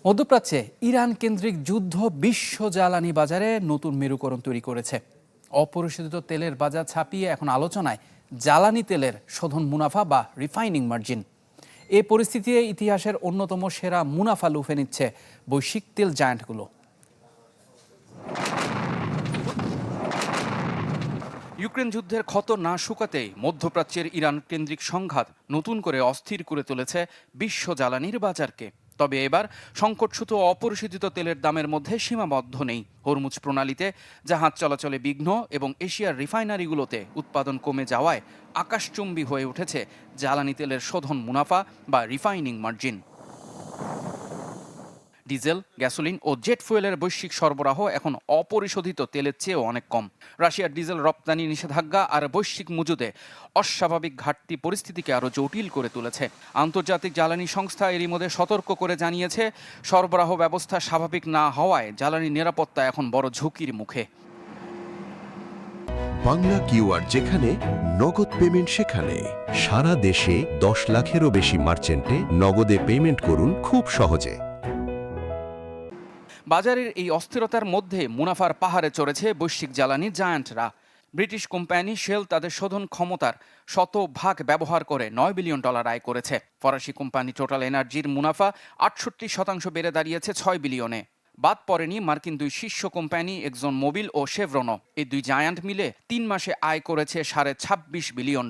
মধ্যপ্রাচ্যে ইরান কেন্দ্রিক যুদ্ধ বিশ্ব জ্বালানি বাজারে নতুন মেরুকরণ তৈরি করেছে। অপরিশোধিত তেলের বাজার ছাপিয়ে এখন আলোচনায় জ্বালানি তেলের শোধন মুনাফা বা রিফাইনিং মার্জিন। এ পরিস্থিতিতে ইতিহাসের অন্যতম সেরা মুনাফা লুফে নিচ্ছে বৈশ্বিক তেল জায়ান্টগুলো। ইউক্রেন যুদ্ধের ক্ষত না শুকাতেই মধ্যপ্রাচ্যের ইরান কেন্দ্রিক সংঘাত নতুন করে অস্থির করে তুলেছে বিশ্ব জ্বালানির বাজারকে। তবে এবার সংকটসূত অপরিশোধিত তেলের দামের মধ্যে সীমাবদ্ধ নেই। হরমুজ প্রণালীতে জাহাজ চলাচলে বিঘ্ন এবং এশিয়ার রিফাইনারিগুলোতে উৎপাদন কমে যাওয়ায় আকাশচুম্বী হয়ে উঠেছে জ্বালানি তেলের শোধন মুনাফা বা রিফাইনিং মার্জিন। ডিজেল, গ্যাসোলিন ও জেট ফুয়েলের বৈশ্বিক সরবরাহ এখন অপরিশোধিত তেলের চেয়েও অনেক কম। রাশিয়ার ডিজেল রপ্তানি নিষেধাজ্ঞা আর বৈশ্বিক মজুদে অস্বাভাবিক ঘাটতি পরিস্থিতিকে আরও জটিল করে তুলেছে। আন্তর্জাতিক জ্বালানি সংস্থা এরই মধ্যে সতর্ক করে জানিয়েছে, সরবরাহ ব্যবস্থা স্বাভাবিক না হওয়ায় জ্বালানি নিরাপত্তা এখন বড় ঝুঁকির মুখে। বাংলা কিউআর যেখানে নগদ পেমেন্ট সেখানে। সারা দেশে 10 লাখেরও বেশি মার্চেন্টে নগদে পেমেন্ট করুন খুব সহজে। বাজারের এই অস্থিরতার মধ্যে মুনাফার পাহাড়ে চড়েছে বৈশ্বিক জ্বালানি জায়ান্টরা। ব্রিটিশ কোম্পানি শেল তাদের শোধন ক্ষমতার শতভাগ ব্যবহার করে $9 বিলিয়ন আয় করেছে। ফরাসি কোম্পানি টোটাল এনার্জির মুনাফা 68% বেড়ে দাঁড়িয়েছে $6 বিলিয়নে। বাদ পড়েনি মার্কিন দুই শীর্ষ কোম্পানি এক্সন মোবিল ও শেভরনও। এই দুই জায়ান্ট মিলে 3 মাসে আয় করেছে $26 বিলিয়ন।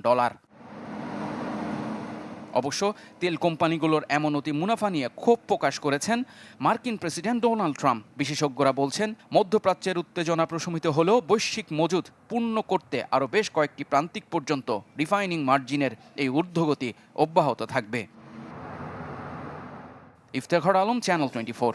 অবশ্য তেল কোম্পানিগুলোর এমন অতি মুনাফা নিয়ে ক্ষোভ প্রকাশ করেছেন মার্কিন প্রেসিডেন্ট ডোনাল্ড ট্রাম্প। বিশেষজ্ঞরা বলছেন, মধ্যপ্রাচ্যের উত্তেজনা প্রশমিত হলেও বৈশ্বিক মজুদ পূর্ণ করতে আরও বেশ কয়েকটি প্রান্তিক পর্যন্ত রিফাইনিং মার্জিনের এই ঊর্ধ্বগতি অব্যাহত থাকবে। ইফতেখার আলম, চ্যানেল 24।